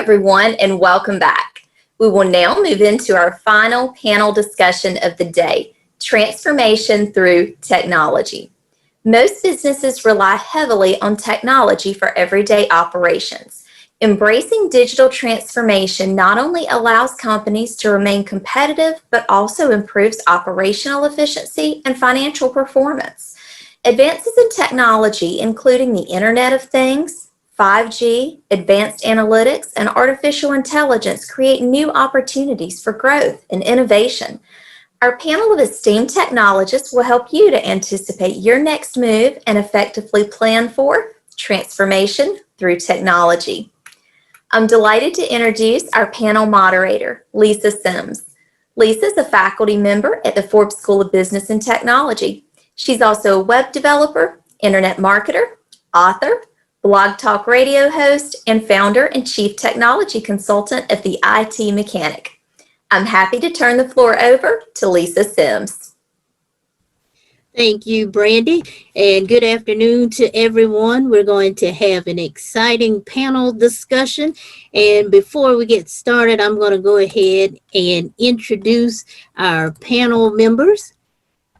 everyone, and welcome back. We will now move into our final panel discussion of the day, transformation through technology. Most businesses rely heavily on technology for everyday operations. Embracing digital transformation not only allows companies to remain competitive, but also improves operational efficiency and financial performance. Advances in technology, including the Internet of Things, 5G, advanced analytics, and artificial intelligence create new opportunities for growth and innovation. Our panel of esteemed technologists will help you to anticipate your next move and effectively plan for transformation through technology. I'm delighted to introduce our panel moderator, Lisa Sims. Lisa is a faculty member at the Forbes School of Business and Technology. She's also a web developer, internet marketer, author, Blog Talk Radio host, and founder and chief technology consultant of the IT Mechanic. I'm happy to turn the floor over to Lisa Sims. Thank you, Brandy, and good afternoon to everyone. We're going to have an exciting panel discussion, and before we get started, I'm going to go ahead and introduce our panel members.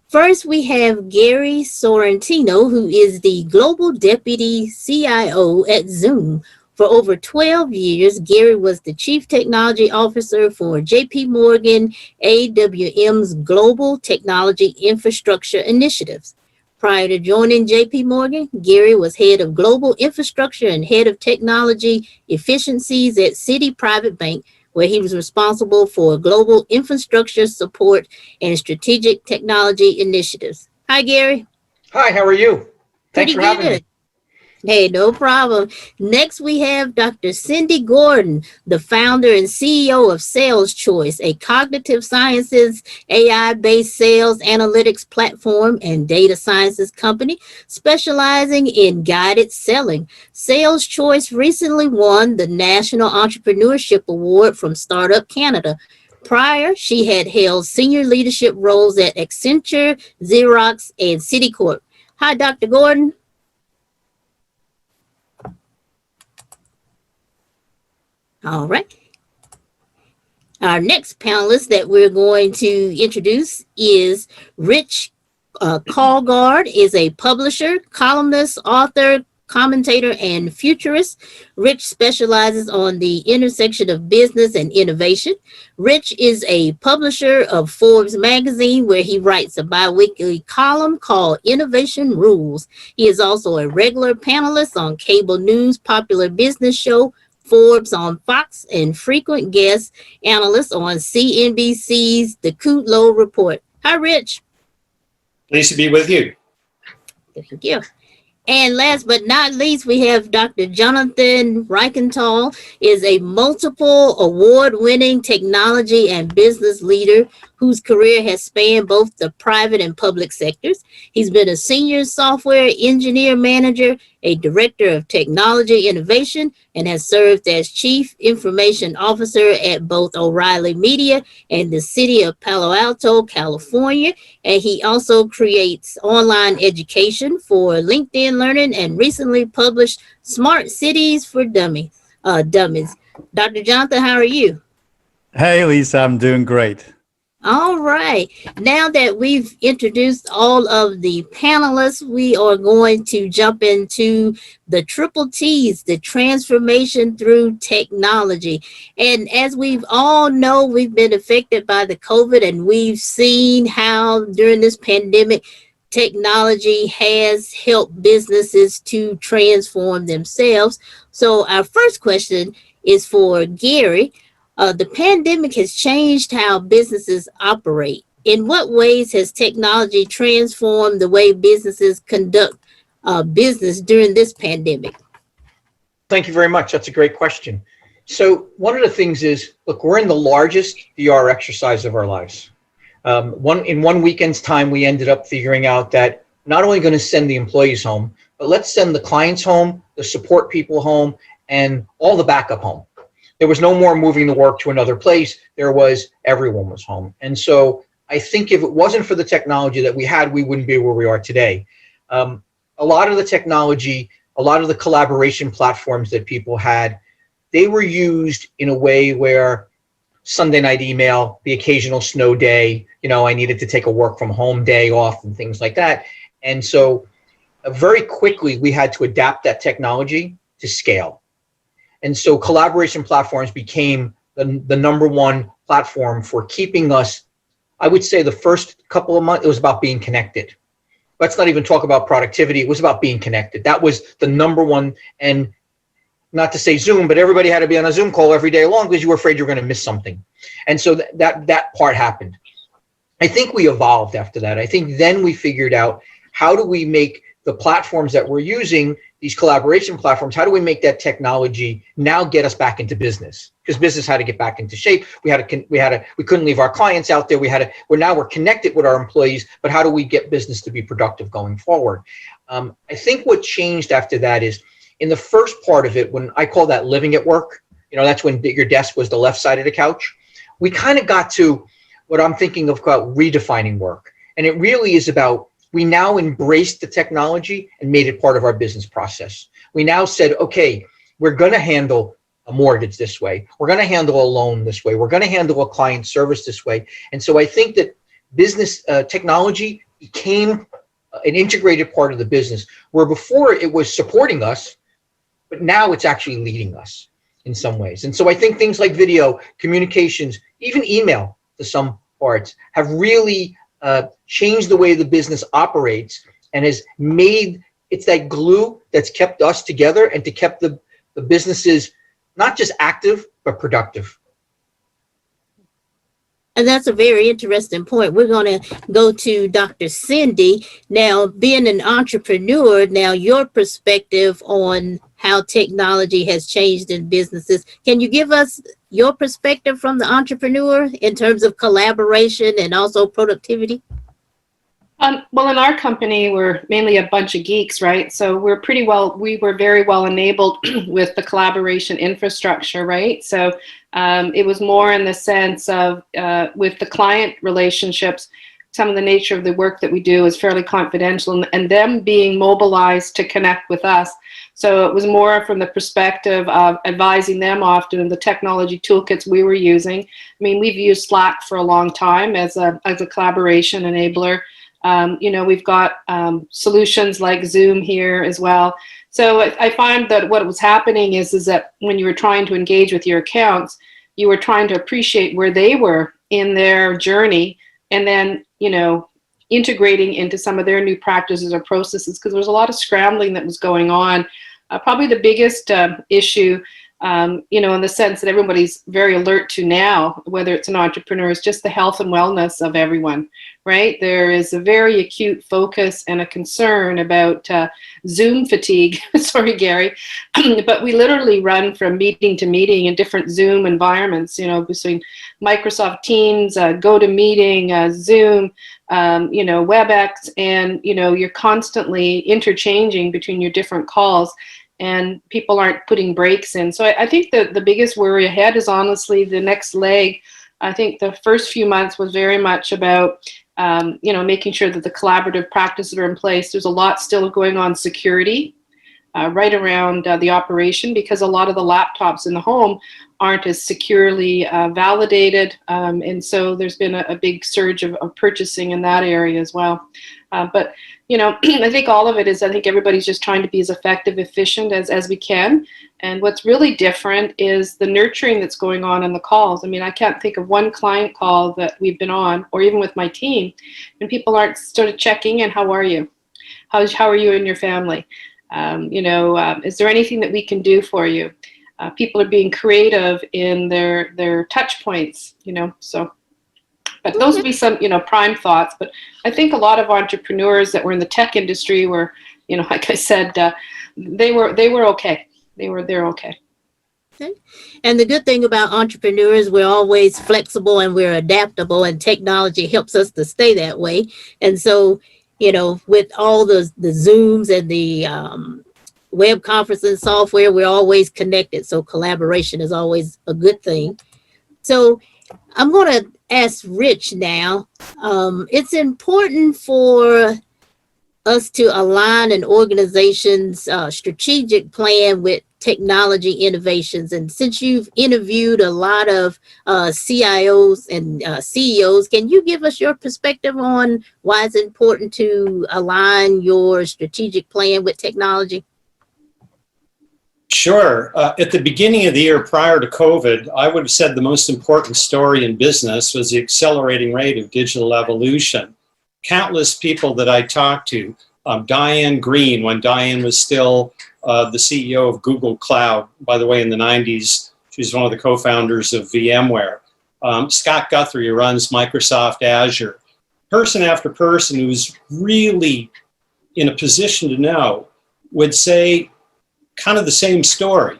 First, we have Gary Sorrentino, who is the Global Deputy CIO at Zoom. For over 12 years, Gary was the Chief Technology Officer for JP Morgan AWM's Global Technology Infrastructure Initiatives. Prior to joining JP Morgan, Gary was Head of Global Infrastructure and Head of Technology Efficiencies at Citi Private Bank, where he was responsible for global infrastructure support and strategic technology initiatives. Hi, Gary. Hi, how are you? Thanks for having me. Hey, no problem. Next, we have Dr. Cindy Gordon, the founder and CEO of Sales Choice, a cognitive sciences, AI-based sales analytics platform and data sciences company specializing in guided selling. Sales Choice recently won the National Entrepreneurship Award from Startup Canada. Prior, she had held senior leadership roles at Accenture, Xerox, and Citicorp. Hi, Dr. Gordon. All right. Our next panelist that we're going to introduce is Rich Colgard, is a publisher, columnist, author, commentator, and futurist. Rich specializes on the intersection of business and innovation. Rich is a publisher of Forbes magazine, where he writes a bi-weekly column called Innovation Rules. He is also a regular panelist on cable news popular business show Forbes on Fox, and frequent guest analyst on CNBC's The Kudlow Report. Hi, Rich. Pleased to be with you. Thank you. And last but not least, we have Dr. Jonathan Reichental, is a multiple award-winning technology and business leader whose career has spanned both the private and public sectors. He's been a senior software engineer manager, a director of technology innovation, and has served as chief information officer at both O'Reilly Media and the city of Palo Alto, California. And he also creates online education for LinkedIn Learning and recently published Smart Cities for Dummies. Dr. Jonathan, how are you? Hey, Lisa, I'm doing great. All right. Now that we've introduced all of the panelists, we are going to jump into the triple T's, the transformation through technology. And as we've all know, we've been affected by the COVID, and we've seen how during this pandemic, technology has helped businesses to transform themselves. So our first question is for Gary. The pandemic has changed how businesses operate. In what ways has technology transformed the way businesses conduct business during this pandemic? Thank you very much. That's a great question. So one of the things is, look, we're in the largest VR exercise of our lives. In one weekend's time, we ended up figuring out that not only going to send the employees home, but let's send the clients home, the support people home, and all the backup home. There was no more moving the work to another place. There was, everyone was home. And so I think if it wasn't for the technology that we had, we wouldn't be where we are today. A lot of the technology, a lot of the collaboration platforms that people had they were used in a way where Sunday night email, the occasional snow day, I needed to take a work from home day off and things like that. And so very quickly, we had to adapt that technology to scale. And so collaboration platforms became the number one platform for keeping us. I would say the first couple of months, it was about being connected. Let's not even talk about productivity. It was about being connected. That was the number one. And not to say Zoom, but everybody had to be on a Zoom call every day long because you were afraid you were going to miss something. And so that part happened. I think we evolved after that. I think then we figured out, how do we make the platforms that we're using, these collaboration platforms, how do we make that technology now get us back into business? Because business had to get back into shape. We couldn't leave our clients out there. We're connected with our employees, but how do we get business to be productive going forward? I think what changed after that is, in the first part of it, when I call that living at work, that's when your desk was the left side of the couch. We kind of got to what I'm thinking of called redefining work. And it really is about, we now embraced the technology and made it part of our business process. We now said, okay, we're going to handle a mortgage this way. We're going to handle a loan this way. We're going to handle a client service this way. And so I think that business technology became an integrated part of the business, where before it was supporting us, but now it's actually leading us in some ways. And so I think things like video, communications, even email to some parts, have really changed the way the business operates, and has made, it's that glue that's kept us together and to kept the businesses not just active, but productive. And that's a very interesting point. We're going to go to Dr. Cindy. Now, being an entrepreneur, now your perspective on how technology has changed in businesses. Can you give us your perspective from the entrepreneur in terms of collaboration and also productivity? Well, in our company, we're mainly a bunch of geeks, right? So we were very well enabled with the collaboration infrastructure, right? So it was more in the sense of with the client relationships, some of the nature of the work that we do is fairly confidential, and them being mobilized to connect with us. So it was more from the perspective of advising them often in the technology toolkits we were using. I mean, we've used Slack for a long time as a collaboration enabler. We've got solutions like Zoom here as well. So I find that what was happening is that when you were trying to engage with your accounts, you were trying to appreciate where they were in their journey, and then, integrating into some of their new practices or processes, because there was a lot of scrambling that was going on. Probably the biggest issue, in the sense that everybody's very alert to now, whether it's an entrepreneur, is just the health and wellness of everyone, right? There is a very acute focus and a concern about Zoom fatigue. Sorry, Gary, but we literally run from meeting to meeting in different Zoom environments, between Microsoft Teams, GoToMeeting, Zoom, WebEx, and, you're constantly interchanging between your different calls, and people aren't putting breaks in. So I think that the biggest worry ahead is honestly the next leg. I think the first few months was very much about, making sure that the collaborative practices are in place. There's a lot still going on security right around the operation, because a lot of the laptops in the home aren't as securely validated. And so there's been a big surge of purchasing in that area as well. But I think all of it is, I think everybody's just trying to be as effective, efficient as we can. And what's really different is the nurturing that's going on in the calls. I mean, I can't think of one client call that we've been on, or even with my team, and people aren't sort of checking in. How are you? How are you and your family? Is there anything that we can do for you? People are being creative in their touch points, so. But those would be some, prime thoughts. But I think a lot of entrepreneurs that were in the tech industry were, like I said, they were okay. They're okay. Okay. And the good thing about entrepreneurs, we're always flexible and we're adaptable, and technology helps us to stay that way. And so, with all the Zooms and the web conferencing software, we're always connected. So collaboration is always a good thing. So I'm going to ask Rich now. It's important for us to align an organization's strategic plan with technology innovations. And since you've interviewed a lot of CIOs and CEOs, can you give us your perspective on why it's important to align your strategic plan with technology? Sure. At the beginning of the year prior to COVID, I would have said the most important story in business was the accelerating rate of digital evolution. Countless people that I talked to, Diane Green, when Diane was still the CEO of Google Cloud, by the way, in the 90s, she's one of the co-founders of VMware. Scott Guthrie, who runs Microsoft Azure. Person after person who's really in a position to know would say kind of the same story,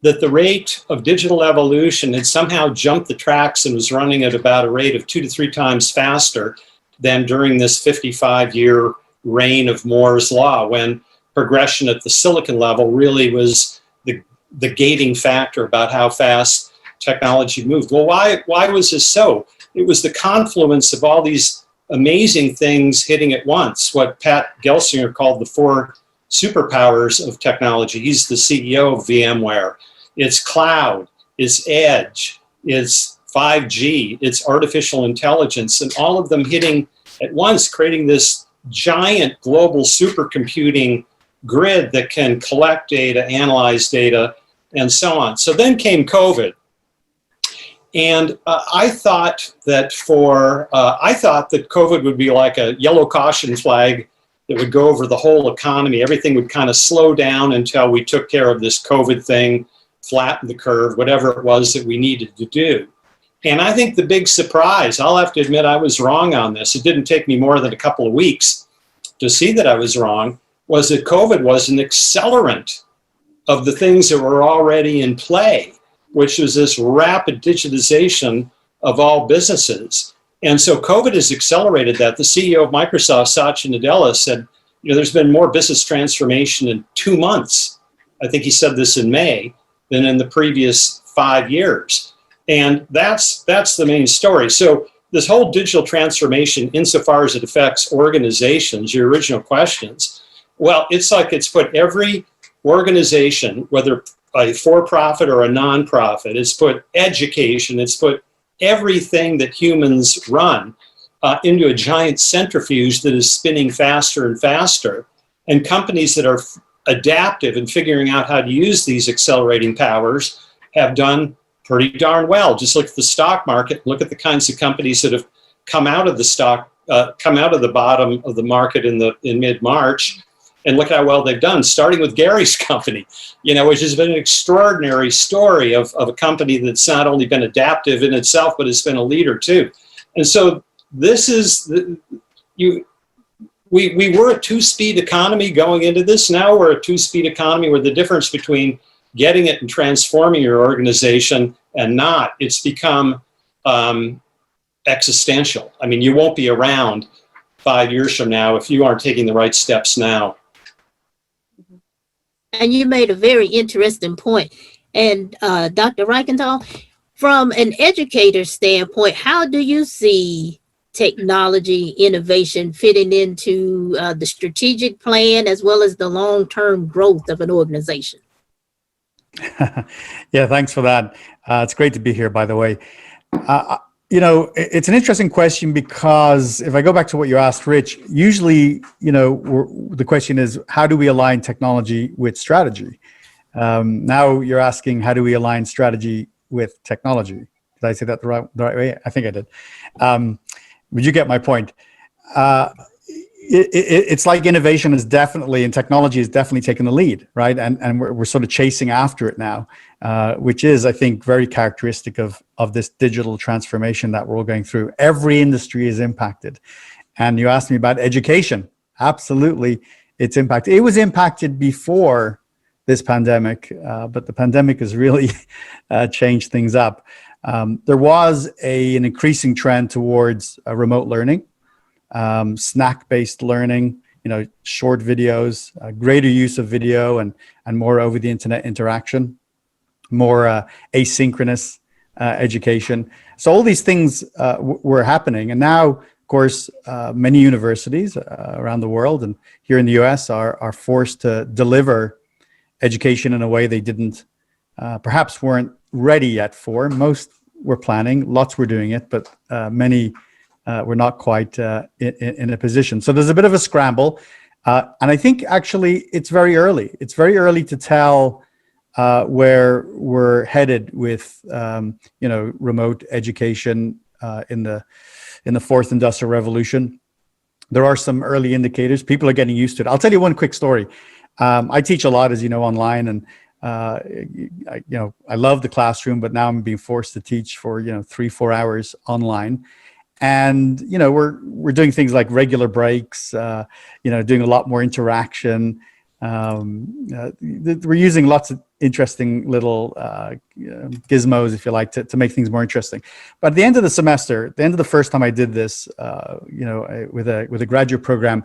that the rate of digital evolution had somehow jumped the tracks and was running at about a rate of 2 to 3 times faster than during this 55-year reign of Moore's Law, when progression at the silicon level really was the gating factor about how fast technology moved. Well, why was this so? It was the confluence of all these amazing things hitting at once, what Pat Gelsinger called the 4 superpowers of technology. He's the CEO of VMware. It's cloud, it's edge, it's 5G, it's artificial intelligence, and all of them hitting at once, creating this giant global supercomputing grid that can collect data, analyze data, and so on. So then came COVID. And I thought that COVID would be like a yellow caution flag that would go over the whole economy. Everything would kind of slow down until we took care of this COVID thing, flatten the curve, whatever it was that we needed to do. And I think the big surprise, I'll have to admit I was wrong on this. It didn't take me more than a couple of weeks to see that I was wrong, was that COVID was an accelerant of the things that were already in play, which was this rapid digitization of all businesses. And so COVID has accelerated that. The CEO of Microsoft, Satya Nadella, said, there's been more business transformation in 2 months. I think he said this in May, than in the previous 5 years. And that's the main story. So this whole digital transformation, insofar as it affects organizations, your original questions, well, it's like it's put every organization, whether a for-profit or a non-profit, it's put education, it's put everything that humans run into a giant centrifuge that is spinning faster and faster. And companies that are adaptive and figuring out how to use these accelerating powers have done pretty darn well. Just look at the stock market, look at the kinds of companies that have come out of the bottom of the market in mid-March, and look how well they've done, starting with Gary's company, which has been an extraordinary story of a company that's not only been adaptive in itself, but has been a leader too. And so this is, we were a 2-speed economy going into this. Now we're a 2-speed economy where the difference between getting it and transforming your organization and not, it's become existential. I mean, you won't be around 5 years from now if you aren't taking the right steps now. And you made a very interesting point. And Dr. Reichental, from an educator standpoint, how do you see technology innovation fitting into the strategic plan as well as the long-term growth of an organization? Yeah, thanks for that. It's great to be here, by the way. It's an interesting question because if I go back to what you asked, Rich, usually, the question is, how do we align technology with strategy? Now you're asking, how do we align strategy with technology? Did I say that the right way? I think I did. But you get my point. It's like innovation is definitely, and technology is definitely taking the lead, right? And we're sort of chasing after it now, which is, I think, very characteristic of this digital transformation that we're all going through. Every industry is impacted. And you asked me about education. Absolutely, it's impacted. It was impacted before this pandemic, but the pandemic has really changed things up. There was an increasing trend towards remote learning. Snack-based learning, short videos, greater use of video and more over the internet interaction, more asynchronous education. So all these things were happening. And now, of course, many universities around the world and here in the US are forced to deliver education in a way they didn't, perhaps weren't ready yet for. Most were planning, lots were doing it, but many were not quite in a position. So there's a bit of a scramble. And I think actually it's very early. It's very early to tell where we're headed with, remote education in the fourth industrial revolution. There are some early indicators. People are getting used to it. I'll tell you one quick story. I teach a lot, as you know, online, and I love the classroom, but now I'm being forced to teach for 3-4 hours online. And we're doing things like regular breaks, doing a lot more interaction. We're using lots of interesting little gizmos, if you like, to make things more interesting. But at the end of the semester, the end of the first time I did this, with a graduate program,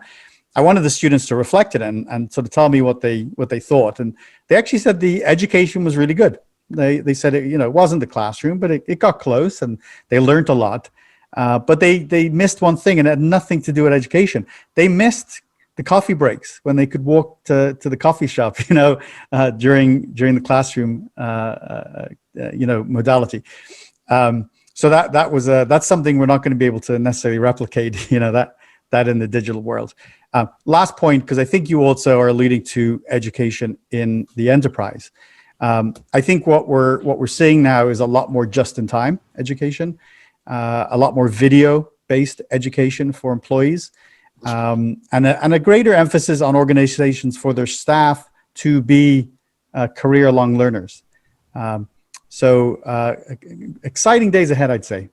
I wanted the students to reflect it and sort of tell me what they thought. And they actually said the education was really good. They said it wasn't the classroom, but it got close, and they learned a lot. But they missed one thing, and it had nothing to do with education. They missed the coffee breaks when they could walk to the coffee shop, during the classroom, modality. So that's something we're not going to be able to necessarily replicate, that in the digital world. Last point, because I think you also are alluding to education in the enterprise. I think what we're seeing now is a lot more just-in-time education, a lot more video-based education for employees, and a greater emphasis on organizations for their staff to be career-long learners. So exciting days ahead, I'd say.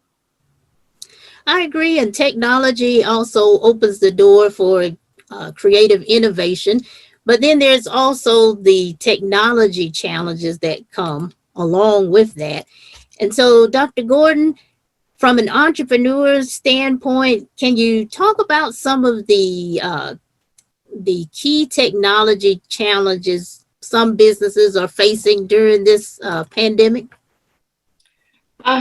I agree, and technology also opens the door for creative innovation, but then there's also the technology challenges that come along with that. And so, Dr. Gordon, from an entrepreneur's standpoint, can you talk about some of the key technology challenges some businesses are facing during this pandemic?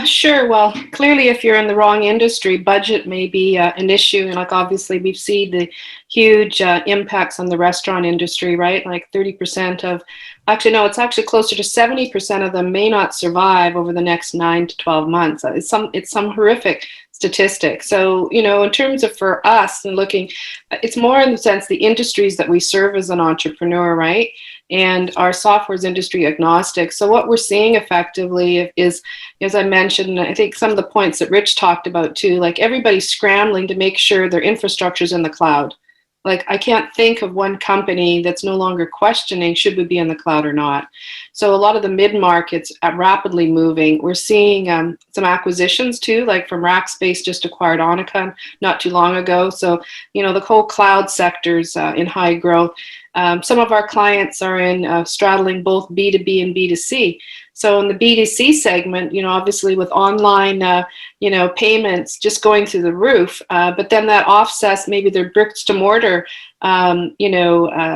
Sure. Well, clearly, if you're in the wrong industry, budget may be an issue. And obviously, we've seen the huge impacts on the restaurant industry, right? Like 30% of, it's actually closer to 70% of them may not survive over the next 9 to 12 months. It's some horrific statistic. So, in terms of for us and looking, it's more in the sense the industries that we serve as an entrepreneur, right? And our software is industry agnostic. So what we're seeing effectively is, as I mentioned, I think some of the points that Rich talked about too, like everybody's scrambling to make sure their infrastructure is in the cloud. Like I can't think of one company that's no longer questioning should we be in the cloud or not. So a lot of the mid-markets are rapidly moving. We're seeing some acquisitions too, like from Rackspace just acquired Onicon not too long ago. So, the whole cloud sector's in high growth. Some of our clients are in straddling both B2B and B2C. So in the B2C segment, obviously with online, payments just going through the roof, but then that offsets maybe their bricks to mortar,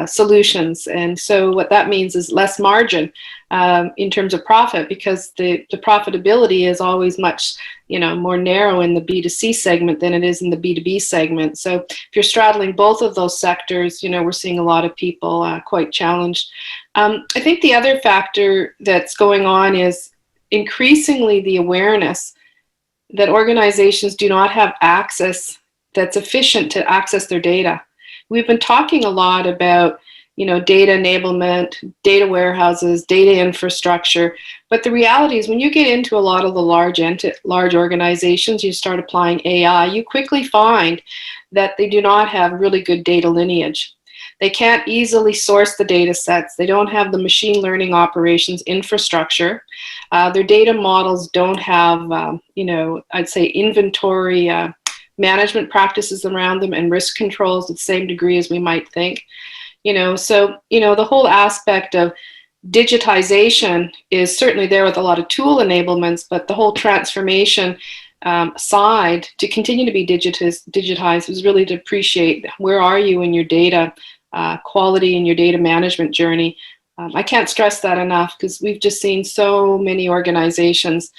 solutions. And so what that means is less margin in terms of profit, because the profitability is always much, more narrow in the B2C segment than it is in the B2B segment. So if you're straddling both of those sectors, we're seeing a lot of people quite challenged. I think the other factor that's going on is increasingly the awareness that organizations do not have access that's efficient to access their data. We've been talking a lot about, data enablement, data warehouses, data infrastructure. But the reality is when you get into a lot of the large organizations, you start applying AI, you quickly find that they do not have really good data lineage. They can't easily source the data sets. They don't have the machine learning operations infrastructure. Their data models don't have, I'd say inventory management practices around them and risk controls to the same degree as we might think. So the whole aspect of digitization is certainly there with a lot of tool enablements, but the whole transformation side to continue to be digitized is really to appreciate where are you in your data quality and your data management journey. I can't stress that enough because we've just seen so many organizations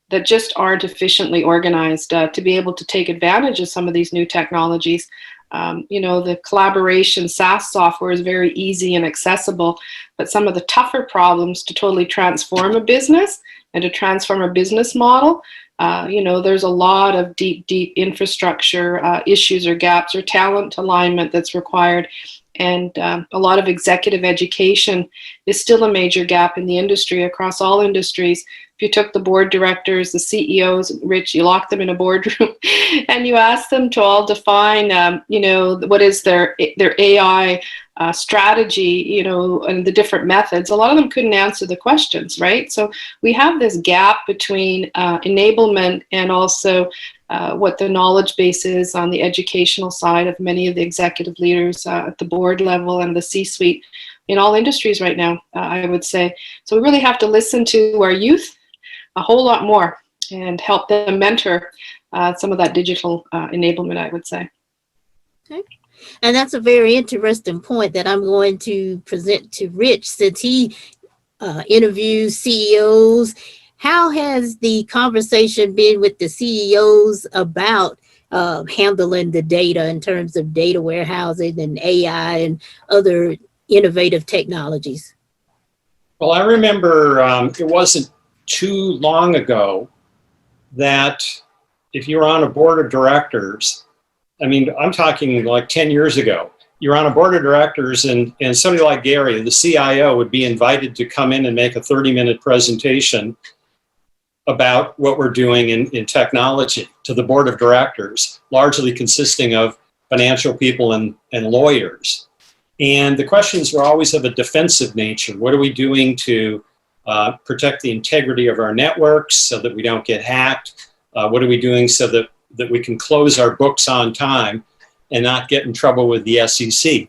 that just aren't efficiently organized to be able to take advantage of some of these new technologies. The collaboration SaaS software is very easy and accessible, but some of the tougher problems to totally transform a business and to transform a business model, there's a lot of deep infrastructure issues or gaps or talent alignment that's required. And a lot of executive education is still a major gap in the industry, across all industries. If you took the board directors, the CEOs, Rich, you locked them in a boardroom and you asked them to all define, what is their AI strategy, and the different methods, a lot of them couldn't answer the questions, right? So we have this gap between enablement and also what the knowledge base is on the educational side of many of the executive leaders at the board level and the C-suite in all industries right now, I would say. So we really have to listen to our youth a whole lot more and help them mentor some of that digital enablement, I would say. Okay. And that's a very interesting point that I'm going to present to Rich, since he interviews CEOs. How has the conversation been with the CEOs about handling the data in terms of data warehousing and AI and other innovative technologies? Well, I remember it wasn't too long ago that if you were on a board of directors, I mean, I'm talking like 10 years ago, you're on a board of directors and somebody like Gary, the CIO, would be invited to come in and make a 30-minute presentation about what we're doing in technology to the board of directors, largely consisting of financial people and lawyers. And the questions were always of a defensive nature. What are we doing to protect the integrity of our networks so that we don't get hacked? What are we doing so that we can close our books on time and not get in trouble with the SEC?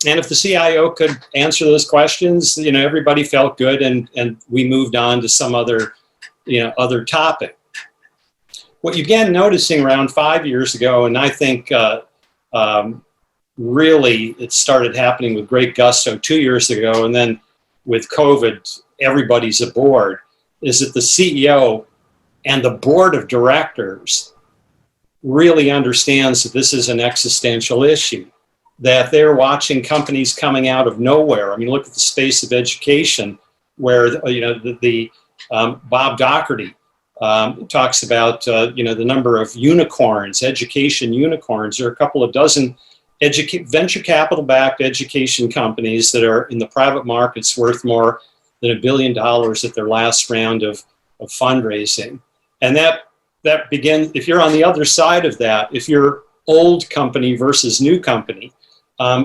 And if the CIO could answer those questions, everybody felt good, and we moved on to some other topic. What you began noticing around 5 years ago, and I think really it started happening with great gusto 2 years ago, and then with COVID, everybody's aboard, is that the CEO and the board of directors really understands that this is an existential issue, that they're watching companies coming out of nowhere. I mean, look at the space of education, where Bob Doherty talks about the number of unicorns, education unicorns. There are a couple of dozen venture capital-backed education companies that are in the private markets worth more than $1 billion at their last round of fundraising. And that begins, if you're on the other side of that, if you're old company versus new company,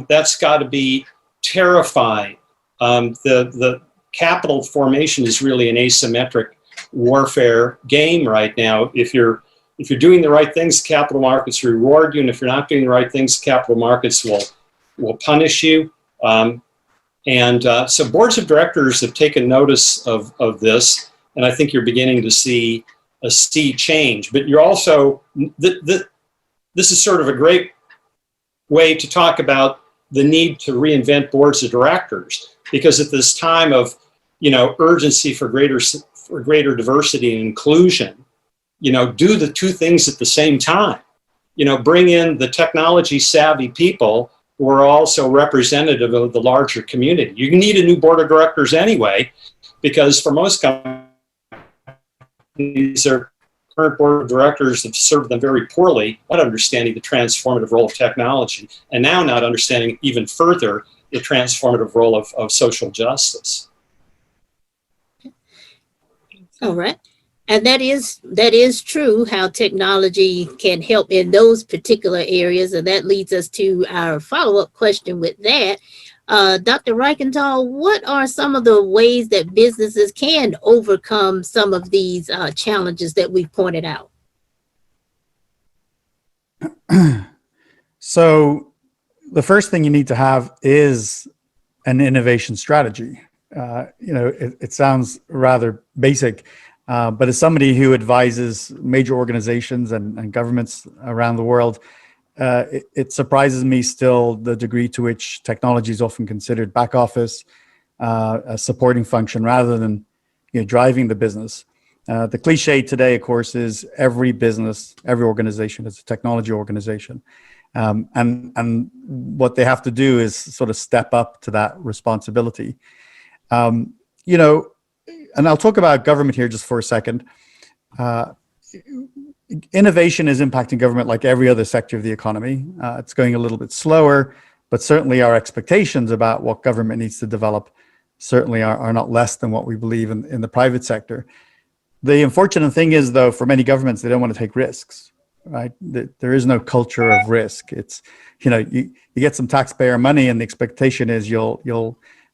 that's got to be terrifying. The capital formation is really an asymmetric warfare game right now. If you're doing the right things, capital markets reward you, and if you're not doing the right things, capital markets will punish you. So boards of directors have taken notice of this, and I think you're beginning to see a sea change. But you're also, this is sort of a great way to talk about the need to reinvent boards of directors, because at this time of urgency for greater diversity and inclusion, do the two things at the same time. Bring in the technology savvy people who are also representative of the larger community. You need a new board of directors anyway, because for most companies, their current board of directors have served them very poorly, not understanding the transformative role of technology, and now not understanding even further the transformative role of social justice. All right. And that is true, how technology can help in those particular areas. And that leads us to our follow-up question with that. Dr. Reichental, what are some of the ways that businesses can overcome some of these challenges that we pointed out? So the first thing you need to have is an innovation strategy. It sounds rather basic, but as somebody who advises major organizations and governments around the world, it surprises me still the degree to which technology is often considered back office, a supporting function rather than driving the business. The cliche today, of course, is every business, every organization is a technology organization. And what they have to do is sort of step up to that responsibility. You know, and I'll talk about government here just for a second. Innovation is impacting government like every other sector of the economy. It's going a little bit slower, but certainly our expectations about what government needs to develop certainly are not less than what we believe in the private sector. The unfortunate thing is, though, for many governments, they don't want to take risks, right? There is no culture of risk. It's, you know, you get some taxpayer money, and the expectation is you'll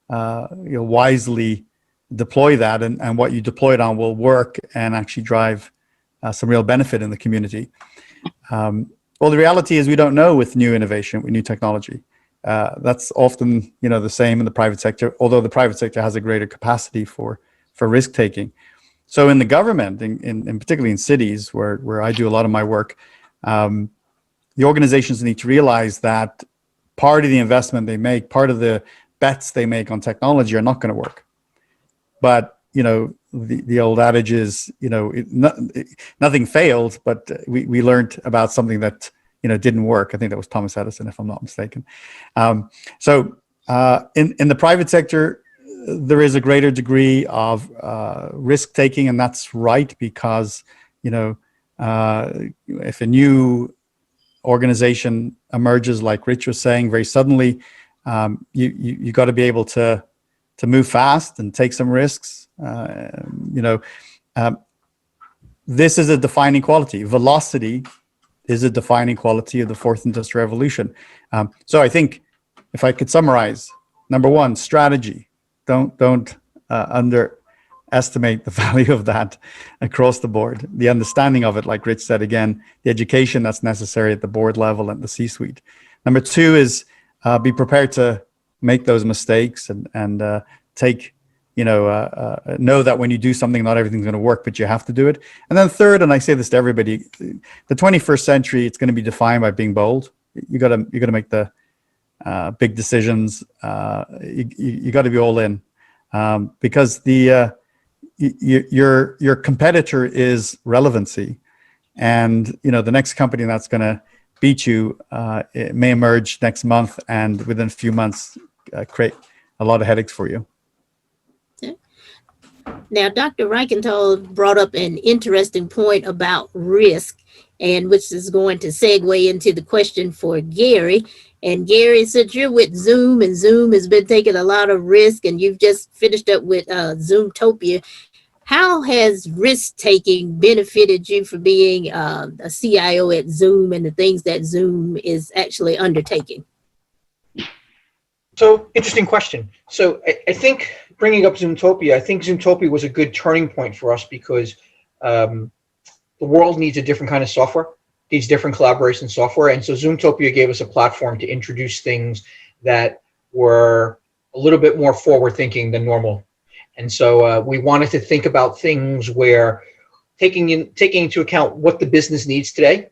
wisely deploy that, and what you deploy it on will work and actually drive some real benefit in the community. Well, the reality is we don't know with new innovation, with new technology. That's often, you know, the same in the private sector, although the private sector has a greater capacity for risk taking. So in the government, in particularly in cities where I do a lot of my work, the organizations need to realize that part of the investment they make, part of the bets they make on technology are not going to work. But, you know, the old adage is, you know, nothing failed, but we learned about something that, you know, didn't work. I think that was Thomas Edison, if I'm not mistaken. So in the private sector, there is a greater degree of risk taking, and that's right, because, you know, if a new organization emerges, like Rich was saying, very suddenly, you got to be able to move fast and take some risks. You know, this is a defining quality. Velocity is a defining quality of the fourth industrial revolution. So I think if I could summarize, number one, strategy. Don't underestimate the value of that across the board. The understanding of it, like Rich said again, the education that's necessary at the board level and the C-suite. Number two is be prepared to make those mistakes and take, you know that when you do something, not everything's going to work, but you have to do it. And then third, and I say this to everybody, the 21st century, it's going to be defined by being bold. You got to make the big decisions. You got to be all in, because your competitor is relevancy, and you know the next company that's going to beat you, it may emerge next month, and within a few months create a lot of headaches for you. Now, Dr. Reichental brought up an interesting point about risk, and which is going to segue into the question for Gary. And Gary, since you're with Zoom, and Zoom has been taking a lot of risk, and you've just finished up with Zoomtopia, how has risk-taking benefited you for being a CIO at Zoom and the things that Zoom is actually undertaking? So, interesting question. So I think bringing up Zoomtopia, I think Zoomtopia was a good turning point for us, because the world needs a different kind of software, needs different collaboration software. And so Zoomtopia gave us a platform to introduce things that were a little bit more forward thinking than normal. And so we wanted to think about things where taking into account what the business needs today.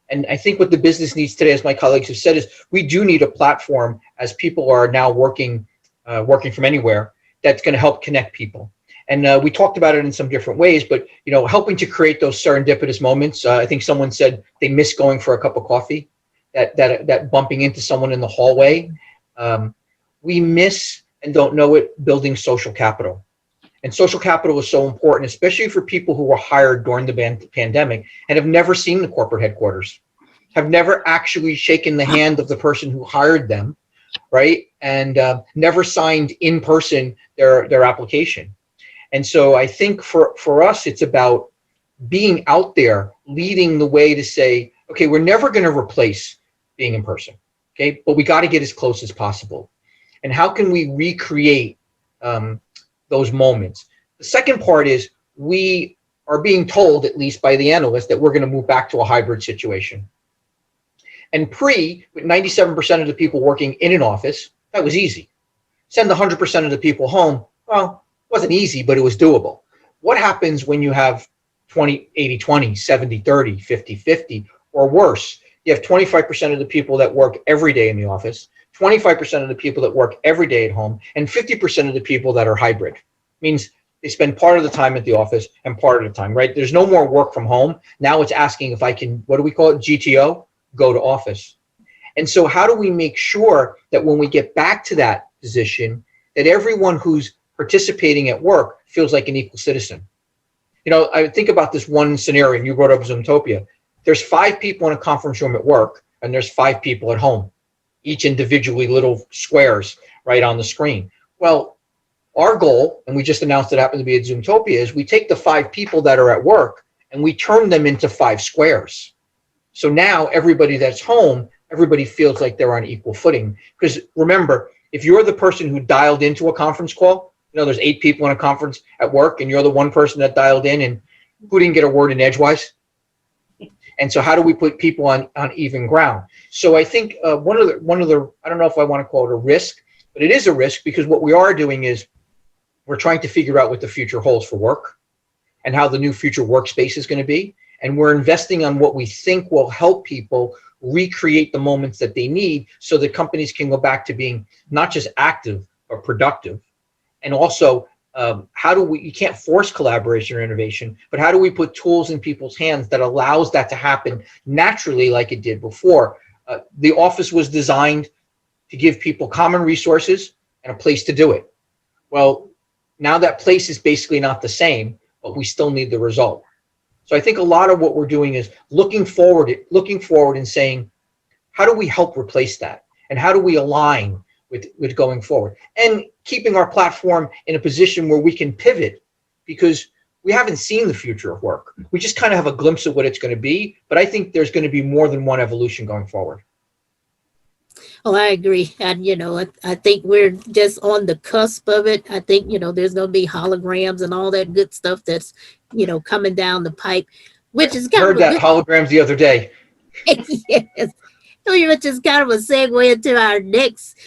And I think what the business needs today, as my colleagues have said, is we do need a platform, as people are now working from anywhere, that's going to help connect people. And we talked about it in some different ways, but you know, helping to create those serendipitous moments. I think someone said they miss going for a cup of coffee, that bumping into someone in the hallway. We miss and don't know it building social capital. And social capital is so important, especially for people who were hired during the pandemic and have never seen the corporate headquarters, have never actually shaken the hand of the person who hired them, right? And never signed in person their application. And so I think for us, it's about being out there, leading the way to say, okay, we're never going to replace being in person, okay? But we got to get as close as possible. And how can we recreate those moments? The second part is we are being told, at least by the analysts, that we're going to move back to a hybrid situation. And with 97% of the people working in an office, that was easy. Send 100% of the people home, well, it wasn't easy, but it was doable. What happens when you have 20, 80, 20, 70, 30, 50, 50, or worse? You have 25% of the people that work every day in the office, 25% of the people that work every day at home, and 50% of the people that are hybrid. Means they spend part of the time at the office and part of the time, right? There's no more work from home. Now it's asking if I can, what do we call it, GTO? Go to office. And so how do we make sure that when we get back to that position, that everyone who's participating at work feels like an equal citizen? You know, I think about this one scenario, and you brought up Zoomtopia. There's 5 people in a conference room at work, and there's 5 people at home, each individually little squares right on the screen. Well, our goal, and we just announced it happens to be at Zoomtopia, is we take the 5 people that are at work and we turn them into 5 squares. So now everybody that's home, everybody feels like they're on equal footing. Because remember, if you're the person who dialed into a conference call, you know, there's 8 people in a conference at work, and you're the one person that dialed in, and who didn't get a word in edgewise? And so how do we put people on even ground? So I think one of the I don't know if I want to call it a risk, but it is a risk, because what we are doing is we're trying to figure out what the future holds for work and how the new future workspace is going to be. And we're investing on what we think will help people recreate the moments that they need so that companies can go back to being not just active, but productive. And also, you can't force collaboration or innovation, but how do we put tools in people's hands that allows that to happen naturally like it did before? The office was designed to give people common resources and a place to do it. Well, now that place is basically not the same, but we still need the result. So I think a lot of what we're doing is looking forward and saying, how do we help replace that? And how do we align with going forward? And keeping our platform in a position where we can pivot, because we haven't seen the future of work. We just kind of have a glimpse of what it's going to be, but I think there's going to be more than one evolution going forward. Oh, I agree. And, I think we're just on the cusp of it. I think, there's going to be holograms and all that good stuff that's, coming down the pipe, which is kind of that holograms the other day. Yes. Which is kind of a segue into our next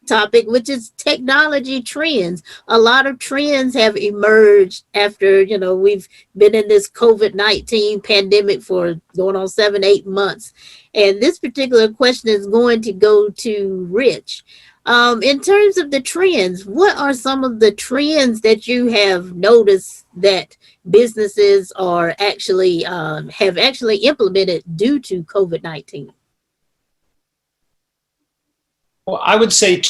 topic, which is technology trends. A lot of trends have emerged after, we've been in this COVID-19 pandemic for going on 7-8 months. And this particular question is going to go to Rich. In terms of the trends, what are some of the trends that you have noticed that businesses are actually have actually implemented due to COVID-19? Well, I would say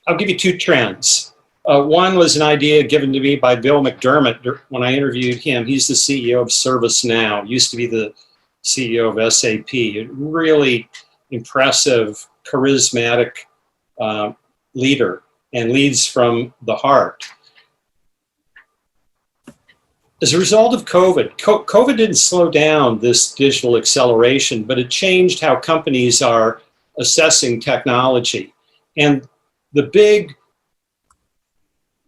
I'll give you 2 trends. One was an idea given to me by Bill McDermott when I interviewed him. He's the CEO of ServiceNow, used to be the CEO of SAP, a really impressive, charismatic leader, and leads from the heart. As a result of COVID didn't slow down this digital acceleration, but it changed how companies are assessing technology. And the big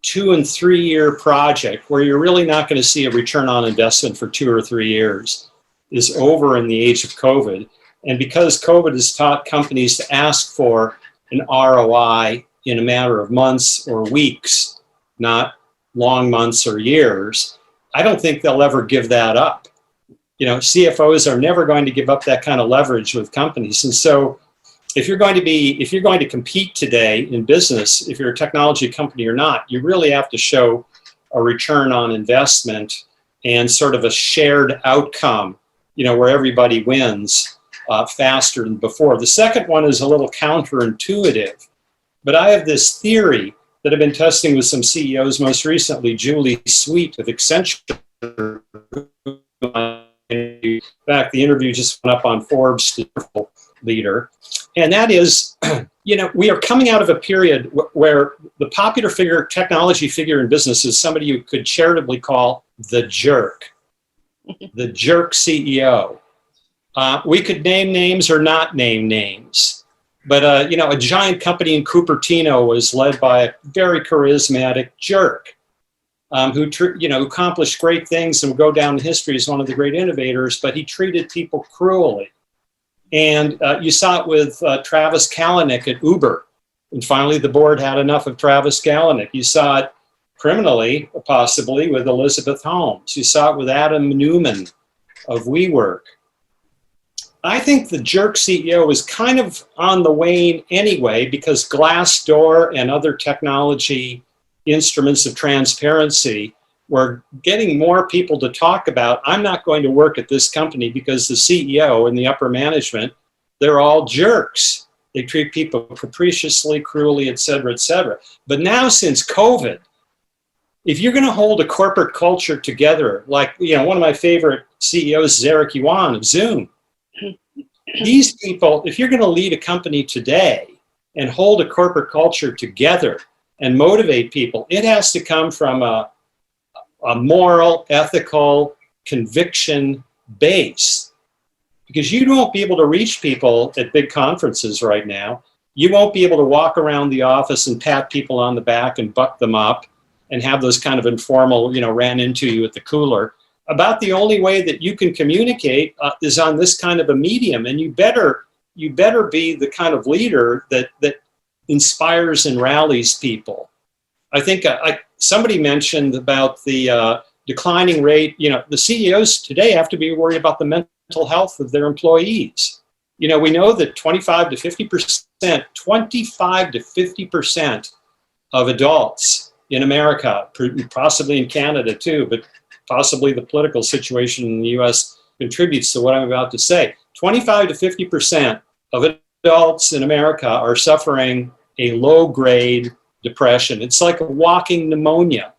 2- and 3-year project where you're really not going to see a return on investment for 2 or 3 years is over in the age of COVID. And because COVID has taught companies to ask for an ROI in a matter of months or weeks, not long months or years, I don't think they'll ever give that up. CFOs are never going to give up that kind of leverage with companies. And so if you're going to compete today in business, if you're a technology company or not, you really have to show a return on investment and sort of a shared outcome, where everybody wins faster than before. The second one is a little counterintuitive, but I have this theory that I've been testing with some CEOs, most recently Julie Sweet of Accenture. In fact, the interview just went up on Forbes leader. And that is, we are coming out of a period where the popular technology figure in business is somebody you could charitably call the jerk CEO. We could name names or not name names. But, a giant company in Cupertino was led by a very charismatic jerk who accomplished great things and would go down in history as one of the great innovators, but he treated people cruelly. And you saw it with Travis Kalanick at Uber. And finally, the board had enough of Travis Kalanick. You saw it criminally, possibly, with Elizabeth Holmes. You saw it with Adam Newman of WeWork. I think the jerk CEO is kind of on the wane anyway, because Glassdoor and other technology instruments of transparency were getting more people to talk about, I'm not going to work at this company because the CEO and the upper management they're all jerks. They treat people capriciously, cruelly, et cetera, et cetera. But now since COVID, if you're going to hold a corporate culture together, like, one of my favorite CEOs is Eric Yuan of Zoom. These people, if you're going to lead a company today and hold a corporate culture together and motivate people, it has to come from a moral, ethical conviction base. Because you won't be able to reach people at big conferences right now. You won't be able to walk around the office and pat people on the back and buck them up and have those kind of informal, ran into you at the cooler. About the only way that you can communicate is on this kind of a medium. And you better be the kind of leader that inspires and rallies people. I think somebody mentioned about the declining rate. The CEOs today have to be worried about the mental health of their employees. We know that 25 to 50% of adults in America, possibly in Canada too, but possibly the political situation in the US contributes to what I'm about to say. 25 to 50% of adults in America are suffering a low-grade depression. It's like a walking pneumonia.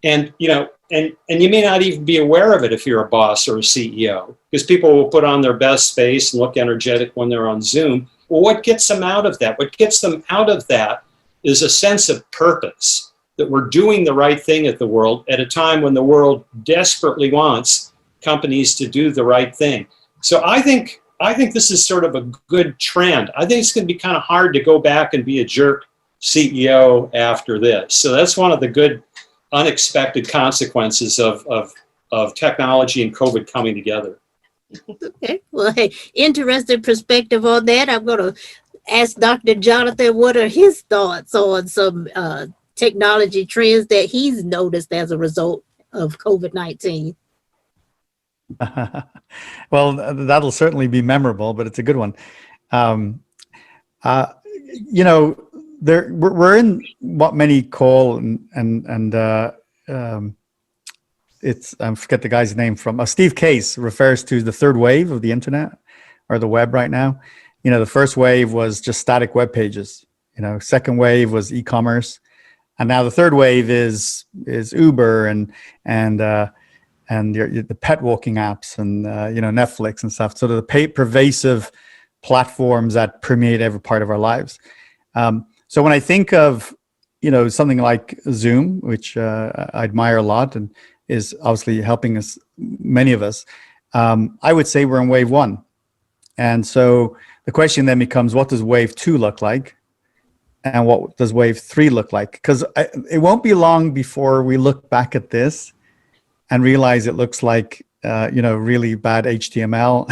And you may not even be aware of it if you're a boss or a CEO, because people will put on their best face and look energetic when they're on Zoom. Well, what gets them out of that? What gets them out of that is a sense of purpose, that we're doing the right thing at the world at a time when the world desperately wants companies to do the right thing. So I think this is sort of a good trend. I think it's going to be kind of hard to go back and be a jerk CEO after this. So that's one of the good unexpected consequences of technology and COVID coming together. Okay, well, hey, interesting perspective on that. I'm going to ask Dr. Jonathan what are his thoughts on some technology trends that he's noticed as a result of COVID-19. Well, that'll certainly be memorable, but it's a good one. We're in what many call it's I forget the guy's name from Steve Case refers to the third wave of the internet or the web right now. The first wave was just static web pages. Second wave was e-commerce. And now the third wave is Uber and the pet walking apps and Netflix and stuff. So the pervasive platforms that permeate every part of our lives. So when I think of something like Zoom, which I admire a lot and is obviously helping us, many of us, I would say we're in wave one. And so the question then becomes, what does wave two look like? And what does wave three look like? Because it won't be long before we look back at this and realize it looks like, really bad HTML,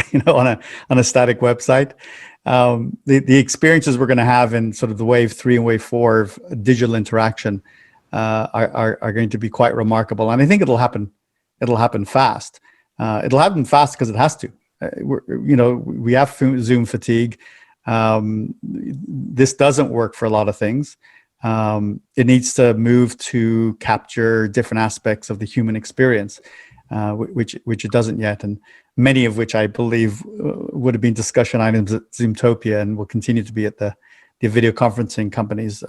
on a static website. The experiences we're going to have in sort of the wave three and wave four of digital interaction are going to be quite remarkable. And I think it'll happen fast. It'll happen fast because it has to. We have Zoom fatigue. This doesn't work for a lot of things. It needs to move to capture different aspects of the human experience, which it doesn't yet, and many of which I believe would have been discussion items at Zoomtopia and will continue to be at the video conferencing companies,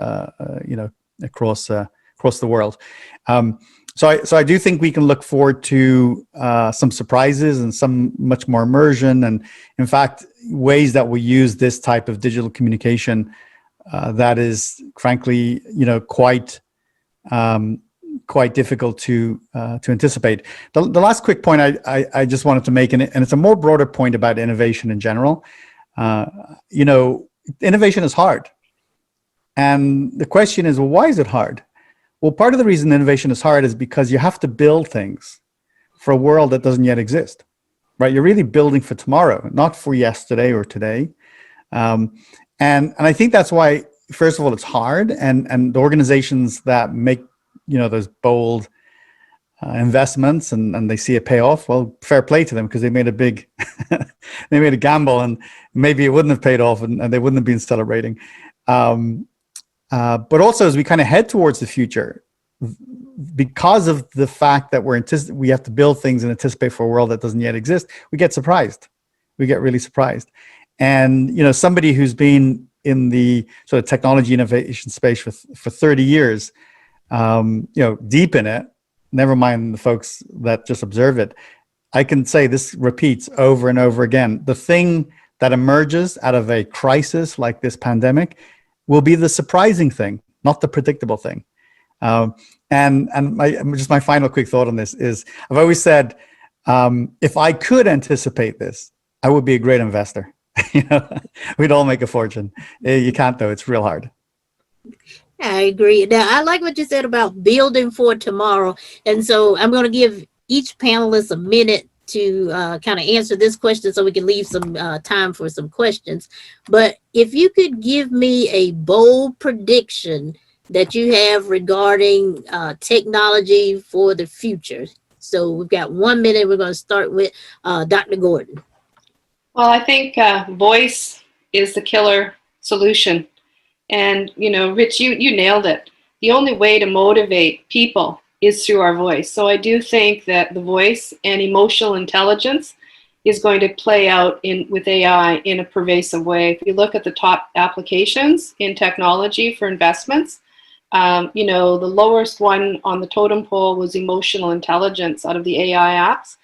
across the world. So I do think we can look forward to some surprises and some much more immersion, and in fact, ways that we use this type of digital communication that is frankly, quite difficult to anticipate. The last quick point I just wanted to make, and it's a more broader point about innovation in general. Innovation is hard, and the question is, well, why is it hard? Well, part of the reason innovation is hard is because you have to build things for a world that doesn't yet exist, right? You're really building for tomorrow, not for yesterday or today. And I think that's why, first of all, it's hard. And the organizations that make, those bold investments and they see it pay off, well, fair play to them, because they made a big, they made a gamble, and maybe it wouldn't have paid off and they wouldn't have been celebrating. But also, as we kind of head towards the future, because of the fact that we have to build things and anticipate for a world that doesn't yet exist, we get surprised. We get really surprised. And, somebody who's been in the sort of technology innovation space for 30 years, deep in it, never mind the folks that just observe it, I can say this repeats over and over again. The thing that emerges out of a crisis like this pandemic will be the surprising thing, not the predictable thing. And my final quick thought on this is, I've always said, if I could anticipate this, I would be a great investor. We'd all make a fortune. You can't though; it's real hard. I agree. Now, I like what you said about building for tomorrow. And so I'm going to give each panelist a minute to kind of answer this question so we can leave some time for some questions. But if you could give me a bold prediction that you have regarding technology for the future. So we've got 1 minute. We're going to start with Dr. Gordon. Well, I think voice is the killer solution. And, Rich, you nailed it. The only way to motivate people is through our voice. So I do think that the voice and emotional intelligence is going to play out with AI in a pervasive way. If you look at the top applications in technology for investments, the lowest one on the totem pole was emotional intelligence out of the AI apps.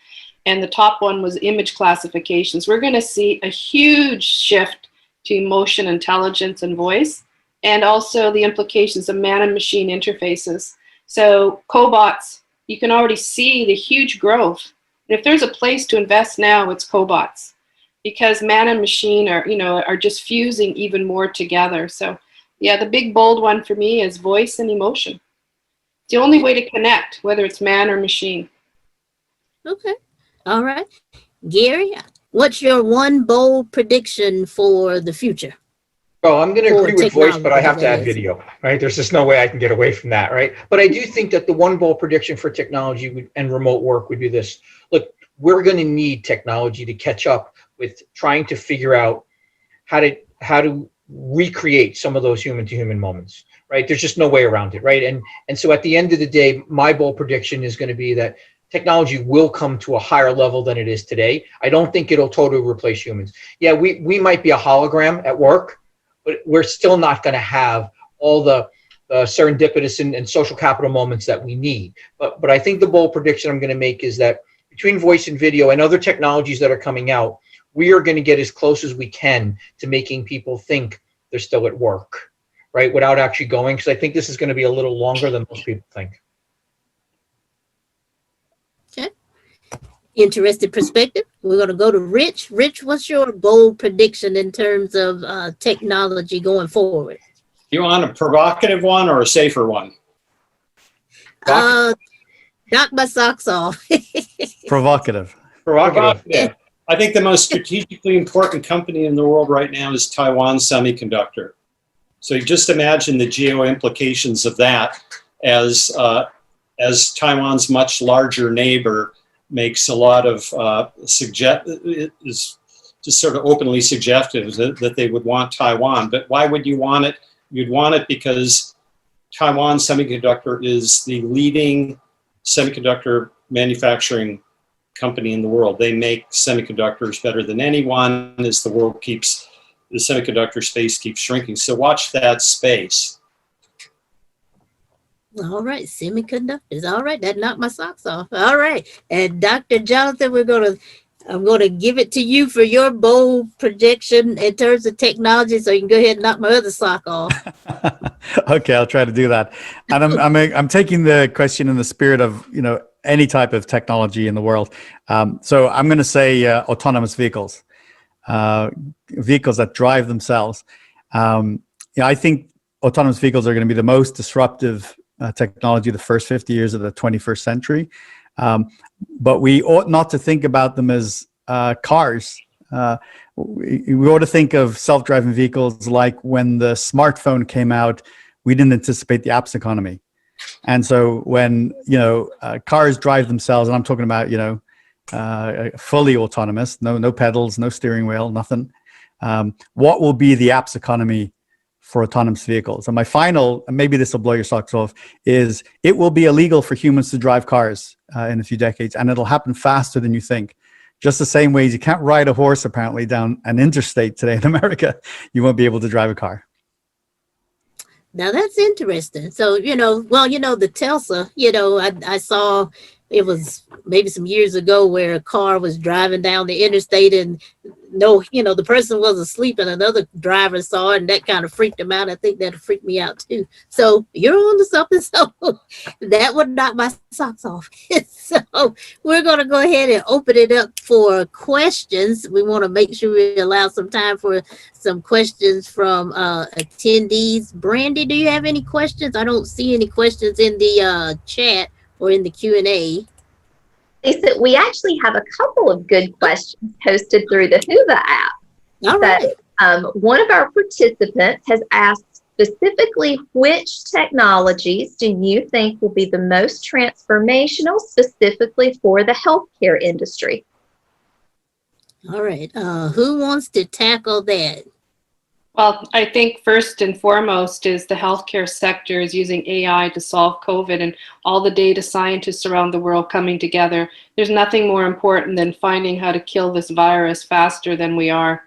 And the top one was image classifications. We're going to see a huge shift to emotion intelligence and voice, and also the implications of man and machine interfaces. So cobots, you can already see the huge growth. And if there's a place to invest now, it's cobots, because man and machine are just fusing even more together. So yeah, the big bold one for me is voice and emotion. It's the only way to connect, whether it's man or machine. Okay. All right. Gary, what's your one bold prediction for the future? Well, I'm going to agree with voice, but I have to add is. video, right? There's just no way I can get away from that, right? But I do think that the one bold prediction for technology and remote work would be this. Look, we're going to need technology to catch up with trying to figure out how to recreate some of those human-to-human moments, right? There's just no way around it, right? And so at the end of the day, my bold prediction is going to be that technology will come to a higher level than it is today. I don't think it'll totally replace humans. Yeah, we might be a hologram at work, but we're still not going to have all the serendipitous and social capital moments that we need. But I think the bold prediction I'm going to make is that between voice and video and other technologies that are coming out, we are going to get as close as we can to making people think they're still at work, right? Without actually going, because I think this is going to be a little longer than most people think. Okay. Interesting perspective. We're going to go to Rich. Rich, what's your bold prediction in terms of technology going forward? You want a provocative one or a safer one? Knock my socks off. Provocative. Yeah. I think the most strategically important company in the world right now is Taiwan Semiconductor. So you just imagine the geo implications of that as Taiwan's much larger neighbor makes a lot of is just sort of openly suggestive that they would want Taiwan. But why would you want it? You'd want it because Taiwan Semiconductor is the leading semiconductor manufacturing company in the world. They make semiconductors better than anyone as the semiconductor space keeps shrinking. So watch that space. All right, semiconductors. All right, that knocked my socks off. All right, and Dr. Jonathan, I'm going to give it to you for your bold projection in terms of technology, so you can go ahead and knock my other sock off. Okay, I'll try to do that. And I'm taking the question in the spirit of any type of technology in the world. So I'm going to say autonomous vehicles, vehicles that drive themselves. I think autonomous vehicles are going to be the most disruptive technology the first 50 years of the 21st century. But we ought not to think about them as cars. We ought to think of self-driving vehicles like when the smartphone came out, we didn't anticipate the apps economy. And so when, cars drive themselves, and I'm talking about, fully autonomous, no pedals, no steering wheel, nothing. What will be the apps economy for autonomous vehicles? And my final, and maybe this will blow your socks off, is it will be illegal for humans to drive cars in a few decades, and it'll happen faster than you think. Just the same way as you can't ride a horse apparently down an interstate today in America, you won't be able to drive a car. Now that's interesting. So, the Tesla, I saw it was maybe some years ago where a car was driving down the interstate and the person was asleep and another driver saw it and that kind of freaked him out. I think that freaked me out too. So you're on to something. So that would knock my socks off. So we're going to go ahead and open it up for questions. We want to make sure we allow some time for some questions from attendees. Brandy, do you have any questions? I don't see any questions in the chat or in the Q&A. Lisa, we actually have a couple of good questions posted through the Whova app. All right. One of our participants has asked specifically, which technologies do you think will be the most transformational specifically for the healthcare industry? All right. Who wants to tackle that? Well, I think first and foremost is the healthcare sector is using AI to solve COVID, and all the data scientists around the world coming together. There's nothing more important than finding how to kill this virus faster than we are.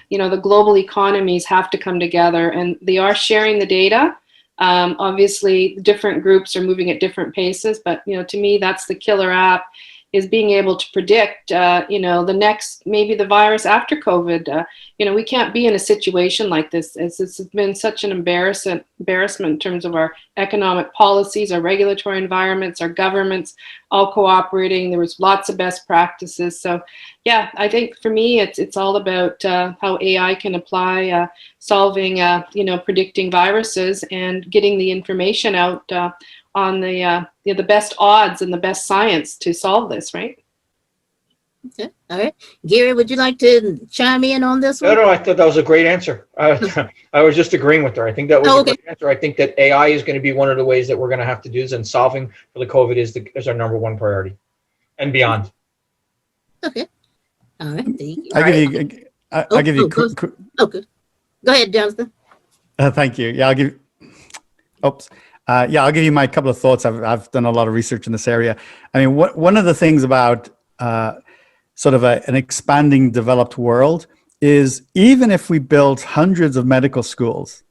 The global economies have to come together, and they are sharing the data. Obviously, different groups are moving at different paces, but to me, that's the killer app, is being able to predict, the next, maybe the virus after COVID. We can't be in a situation like this. It's been such an embarrassment in terms of our economic policies, our regulatory environments, our governments all cooperating. There was lots of best practices. So yeah, I think for me, it's all about how AI can apply solving, predicting viruses and getting the information out on the best odds and the best science to solve this, right? Okay. All right. Gary, would you like to chime in on this one? No, I thought that was a great answer. I was just agreeing with her. I think that was a great answer. I think that AI is going to be one of the ways that we're going to have to do this, and solving for the COVID is our number one priority and beyond. Okay. All right. I'll give you. Okay. Go ahead, Jonathan. Thank you. Yeah, I'll give you my couple of thoughts. I've done a lot of research in this area. I mean, one of the things about sort of an expanding developed world is, even if we build hundreds of medical schools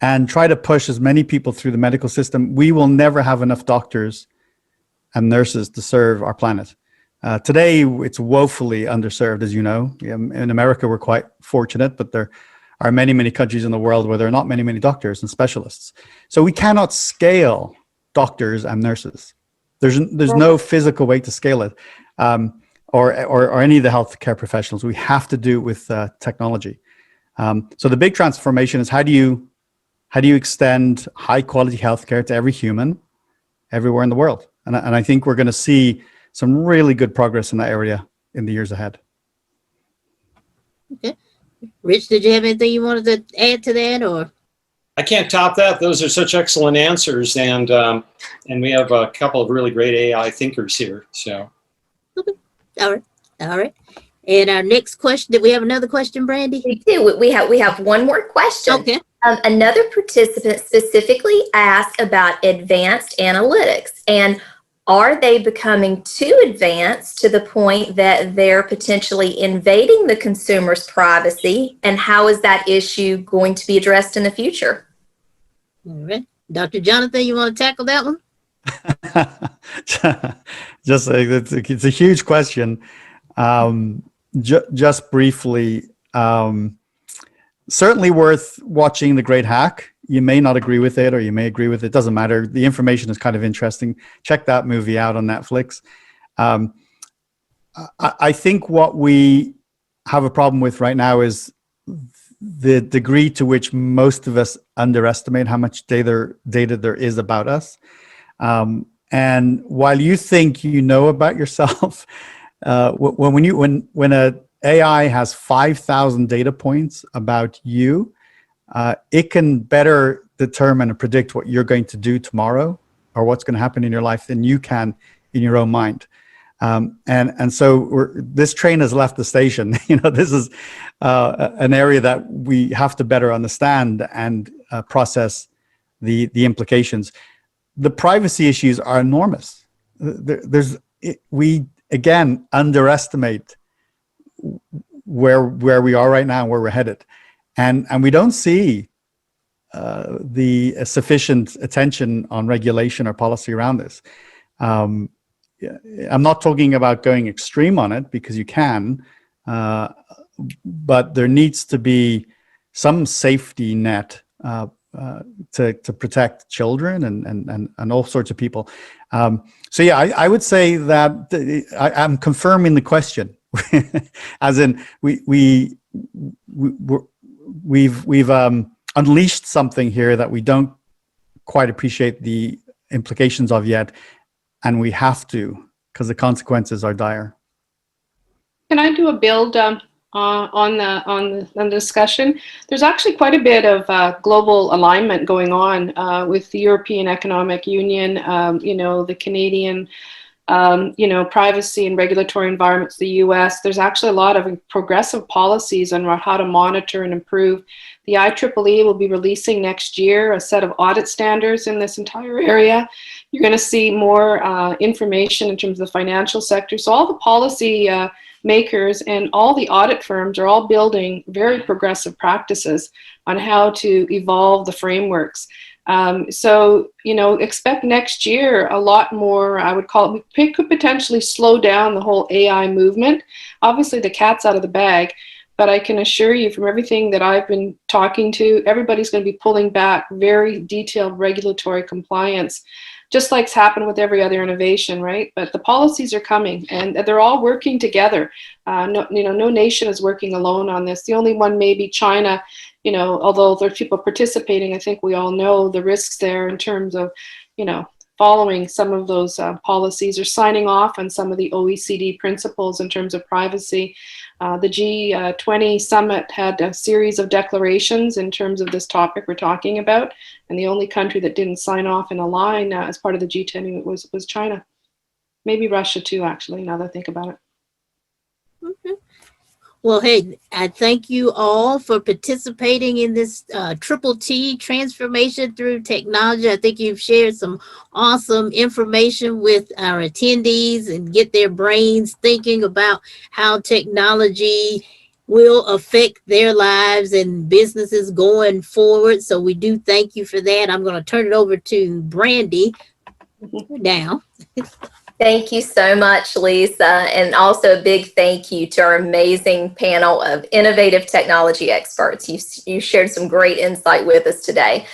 and try to push as many people through the medical system, we will never have enough doctors and nurses to serve our planet. Today, it's woefully underserved, as you know. In America, we're quite fortunate, but there are many, many countries in the world where there are not many, many doctors and specialists. So we cannot scale doctors and nurses. There's no physical way to scale it, or any of the healthcare professionals. We have to do it with technology. So the big transformation is, how do you extend high quality healthcare to every human everywhere in the world? And I think we're going to see some really good progress in that area in the years ahead. Okay. Rich, did you have anything you wanted to add to that, or? I can't top that. Those are such excellent answers, and we have a couple of really great AI thinkers here. So. Okay. All right. And our next question. Did we have another question, Brandy? We do. We have one more question. Okay. Another participant specifically asked about advanced analytics, and are they becoming too advanced to the point that they're potentially invading the consumer's privacy? And how is that issue going to be addressed in the future? All right. Dr. Jonathan, you want to tackle that one? It's a huge question. Just briefly, certainly worth watching The Great Hack. You may not agree with it, or you may agree with it. Doesn't matter. The information is kind of interesting. Check that movie out on Netflix. I think what we have a problem with right now is the degree to which most of us underestimate how much data there is about us. And while you think you know about yourself, when an AI has 5,000 data points about you, it can better determine and predict what you're going to do tomorrow, or what's going to happen in your life, than you can in your own mind. And so this train has left the station. This is an area that we have to better understand and process the implications. The privacy issues are enormous. We again underestimate where we are right now and where we're headed. And we don't see the sufficient attention on regulation or policy around this. I'm not talking about going extreme on it, because you can, but there needs to be some safety net to protect children and all sorts of people. So yeah, I would say that I'm confirming the question, as in we've unleashed something here that we don't quite appreciate the implications of yet, and we have to, because the consequences are dire. Can I do a build on the discussion? There's actually quite a bit of global alignment going on with the European Economic Union, the Canadian, privacy and regulatory environments, the US. There's actually a lot of progressive policies on how to monitor and improve. The IEEE will be releasing next year a set of audit standards in this entire area. You're going to see more information in terms of the financial sector. So all the policy makers and all the audit firms are all building very progressive practices on how to evolve the frameworks. So, expect next year a lot more, I would call it, could potentially slow down the whole AI movement. Obviously, the cat's out of the bag, but I can assure you from everything that I've been talking to, everybody's going to be pulling back very detailed regulatory compliance, just like's happened with every other innovation, right? But the policies are coming, and they're all working together. No nation is working alone on this. The only one may be China. Although there's people participating, I think we all know the risks there in terms of, following some of those policies or signing off on some of the OECD principles in terms of privacy. The G20 summit had a series of declarations in terms of this topic we're talking about, and the only country that didn't sign off in a line as part of the G20 was China. Maybe Russia too, actually, now that I think about it. Okay. Well, hey, I thank you all for participating in this Triple T transformation through technology. I think you've shared some awesome information with our attendees and get their brains thinking about how technology will affect their lives and businesses going forward. So we do thank you for that. I'm going to turn it over to Brandy now. Thank you so much, Lisa. And also a big thank you to our amazing panel of innovative technology experts. You shared some great insight with us today.